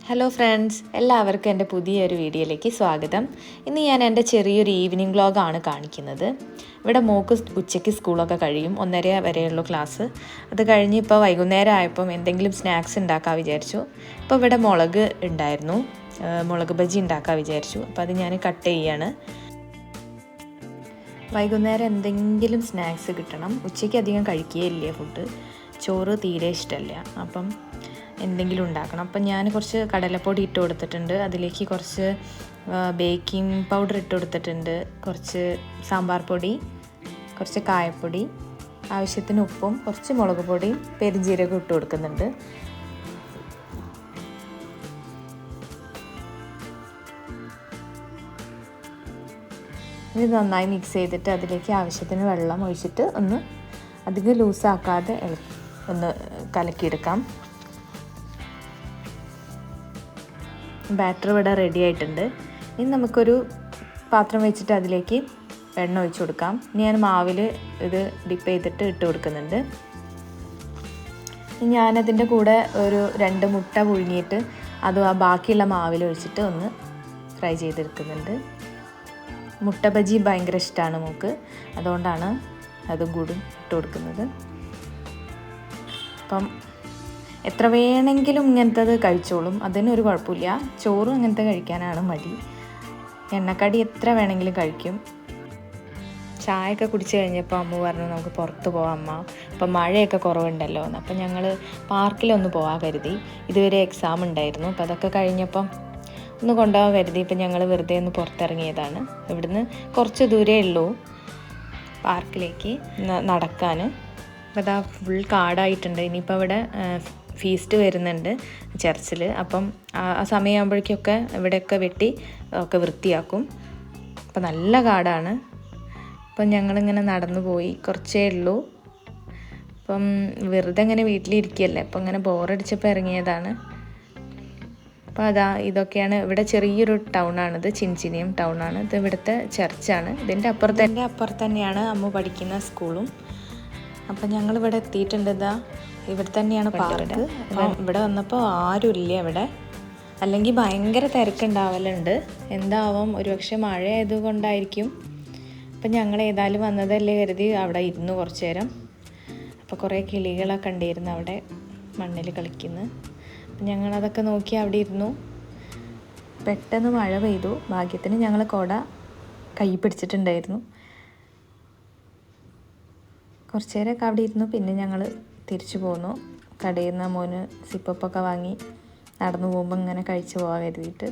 Hello friends, എല്ലാവർക്കും എൻ്റെ പുതിയൊരു വീഡിയോയിലേക്ക് സ്വാഗതം. ഇന്ന് ഞാൻ എൻ്റെ ചെറിയൊരു ഈവനിങ് വ്ളോഗാണ് കാണിക്കുന്നത്. ഇവിടെ മോക്ക് ഉച്ചയ്ക്ക് സ്കൂളൊക്കെ കഴിയും, 1:30 വരെയുള്ളൂ ക്ലാസ്. അത് കഴിഞ്ഞ് ഇപ്പോൾ വൈകുന്നേരം ആയപ്പം എന്തെങ്കിലും സ്നാക്സ് ഉണ്ടാക്കാൻ വിചാരിച്ചു. ഇപ്പോൾ ഇവിടെ മുളക് ഉണ്ടായിരുന്നു, മുളക് ബജി ഉണ്ടാക്കാൻ വിചാരിച്ചു. അപ്പോൾ അത് ഞാൻ കട്ട് ചെയ്യാണ്. വൈകുന്നേരം എന്തെങ്കിലും സ്നാക്സ് കിട്ടണം. ഉച്ചയ്ക്ക് അധികം കഴിക്കുകയില്ല ഫുഡ്, ചോറ് തീരെ ഇഷ്ടമല്ല. അപ്പം എന്തെങ്കിലും ഉണ്ടാക്കണം. അപ്പം ഞാൻ കുറച്ച് കടലപ്പൊടി ഇട്ട് കൊടുത്തിട്ടുണ്ട്, അതിലേക്ക് കുറച്ച് ബേക്കിംഗ് പൗഡർ ഇട്ട് കൊടുത്തിട്ടുണ്ട്, കുറച്ച് സാമ്പാർ പൊടി, കുറച്ച് കായപ്പൊടി, ആവശ്യത്തിന് ഉപ്പും കുറച്ച് മുളക് പൊടിയും പെരുംജീരകം ഇട്ട് കൊടുക്കുന്നുണ്ട്. ഇത് നന്നായി മിക്സ് ചെയ്തിട്ട് അതിലേക്ക് ആവശ്യത്തിന് വെള്ളം ഒഴിച്ചിട്ട് ഒന്ന് അധികം ലൂസാക്കാതെ ഒന്ന് കലക്കിയെടുക്കാം. ബാറ്റർ ഇവിടെ റെഡി ആയിട്ടുണ്ട്. ഇനി നമുക്കൊരു പാത്രം വെച്ചിട്ട് അതിലേക്ക് എണ്ണ ഒഴിച്ചു കൊടുക്കാം. ഇനി ഞാൻ മാവിൽ ഇത് ഡിപ്പ് ചെയ്തിട്ട് ഇട്ട് കൊടുക്കുന്നുണ്ട്. ഞാനതിൻ്റെ കൂടെ ഒരു 2 മുട്ട പുഴുങ്ങിയിട്ട് അതും ആ ബാക്കിയുള്ള മാവിൽ ഒഴിച്ചിട്ട് ഒന്ന് ഫ്രൈ ചെയ്തെടുക്കുന്നുണ്ട്. മുട്ട ബജി ഭയങ്കര ഇഷ്ടമാണ് മോൾക്ക്, അതുകൊണ്ടാണ് അതും കൂടി ഇട്ട് കൊടുക്കുന്നത്. അപ്പം എത്ര വേണമെങ്കിലും ഇങ്ങനത്തത് കഴിച്ചോളും, അതിനൊരു കുഴപ്പമില്ല. ചോറും അങ്ങനത്തെ കഴിക്കാനാണ് മടി. എണ്ണക്കടി എത്ര വേണമെങ്കിലും കഴിക്കും. ചായയൊക്കെ കുടിച്ച് കഴിഞ്ഞപ്പോൾ അമ്മ പറഞ്ഞു നമുക്ക് പുറത്ത് പോകാം അമ്മ, ഇപ്പം മഴയൊക്കെ കുറവുണ്ടല്ലോ എന്ന്. അപ്പം ഞങ്ങൾ പാർക്കിലൊന്ന് പോകാൻ കരുതി. ഇതുവരെ എക്സാം ഉണ്ടായിരുന്നു, അപ്പോൾ അതൊക്കെ കഴിഞ്ഞപ്പം ഒന്ന് കൊണ്ടുപോകാൻ കരുതി. ഇപ്പം ഞങ്ങൾ വെറുതെ ഒന്ന് പുറത്തിറങ്ങിയതാണ്. ഇവിടുന്ന് കുറച്ച് ദൂരേ ഉള്ളൂ പാർക്കിലേക്ക് നടക്കാൻ. അപ്പോൾ അതാ ഫുൾ കാടായിട്ടുണ്ട്. ഇനിയിപ്പോൾ ഇവിടെ ഫീസ്റ്റ് വരുന്നുണ്ട് ചർച്ചിൽ. അപ്പം ആ സമയമാകുമ്പോഴേക്കൊക്കെ ഇവിടെയൊക്കെ വെട്ടി ഒക്കെ വൃത്തിയാക്കും. അപ്പം നല്ല കാടാണ്. അപ്പം ഞങ്ങളിങ്ങനെ നടന്നു പോയി, കുറച്ചേ ഉള്ളൂ. അപ്പം വെറുതെ ഇങ്ങനെ വീട്ടിലിരിക്കുകയല്ലേ, അപ്പം ഇങ്ങനെ ബോറടിച്ചപ്പോൾ ഇറങ്ങിയതാണ്. അപ്പോൾ അതാ ഇതൊക്കെയാണ് ഇവിടെ ചെറിയൊരു ടൗണാണിത്, ചിൻചിനിയം ടൗണാണ്. ഇത് ഇവിടുത്തെ ചർച്ചാണ്. ഇതിൻ്റെ അപ്പുറത്ത് തന്നെയാണ് അമ്മ പഠിക്കുന്ന സ്കൂളും. അപ്പം ഞങ്ങളിവിടെ എത്തിയിട്ടുണ്ട്. ഇവിടെ തന്നെയാണ് പാർക്ക്. ഇവിടെ വന്നപ്പോൾ ആരുമില്ല ഇവിടെ, അല്ലെങ്കിൽ ഭയങ്കര തിരക്കുണ്ടാവലുണ്ട്. എന്താവും, ഒരുപക്ഷെ മഴ ആയതുകൊണ്ടായിരിക്കും. അപ്പം ഞങ്ങൾ ഏതായാലും വന്നതല്ലേ കരുതി അവിടെ ഇരുന്നു കുറച്ച് നേരം. അപ്പോൾ കുറേ കിളികളൊക്കെ ഉണ്ടായിരുന്നു അവിടെ മണ്ണിൽ കളിക്കുന്നു. അപ്പം ഞങ്ങളതൊക്കെ നോക്കി അവിടെ ഇരുന്നു. പെട്ടെന്ന് മഴ പെയ്തു. ഭാഗ്യത്തിന് ഞങ്ങൾ കുട കൈ പിടിച്ചിട്ടുണ്ടായിരുന്നു. കുറച്ച് നേരമൊക്കെ അവിടെ ഇരുന്നു. പിന്നെ ഞങ്ങൾ തിരിച്ചു പോന്നു. കടയിൽ നിന്ന് മോന് സിപ്പൊക്കെ വാങ്ങി നടന്നു പോകുമ്പോൾ ഇങ്ങനെ കഴിച്ചു പോകാൻ കരുതിയിട്ട്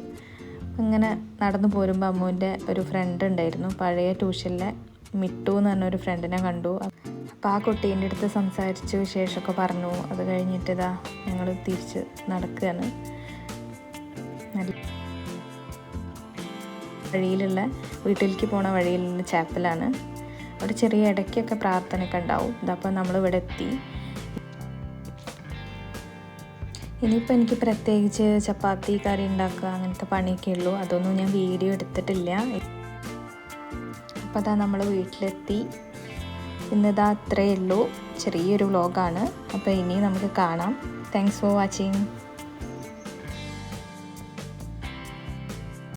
അങ്ങനെ നടന്നു പോരുമ്പോൾ അമ്മുവിൻ്റെ ഒരു ഫ്രണ്ട് ഉണ്ടായിരുന്നു, പഴയ ട്യൂഷനിലെ മിട്ടു എന്ന് പറഞ്ഞൊരു ഫ്രണ്ടിനെ കണ്ടു. അപ്പോൾ ആ കുട്ടീൻ്റെ അടുത്ത് സംസാരിച്ചു, വിശേഷമൊക്കെ പറഞ്ഞു. അത് കഴിഞ്ഞിട്ട് ഞങ്ങൾ തിരിച്ച് നടക്കുകയാണ്. നല്ല വഴിയിലുള്ള വീട്ടിലേക്ക് പോണ വഴിയിലുള്ള ചാപ്പലാണ്. അവിടെ ചെറിയ ഇടയ്ക്കൊക്കെ പ്രാർത്ഥനയൊക്കെ ഉണ്ടാവും. ഇതപ്പോൾ നമ്മളിവിടെ എത്തി. ഇനിയിപ്പോൾ എനിക്ക് പ്രത്യേകിച്ച് ചപ്പാത്തി കറി ഉണ്ടാക്കുക അങ്ങനത്തെ പണിയൊക്കെ ഉള്ളൂ. അതൊന്നും ഞാൻ വീഡിയോ എടുത്തിട്ടില്ല. അപ്പോൾ അതാ നമ്മൾ വീട്ടിലെത്തി. ഇന്നിതാ അത്രയേ ഉള്ളൂ, ചെറിയൊരു വ്ളോഗാണ്. അപ്പോൾ ഇനി നമുക്ക് കാണാം. Thanks for watching.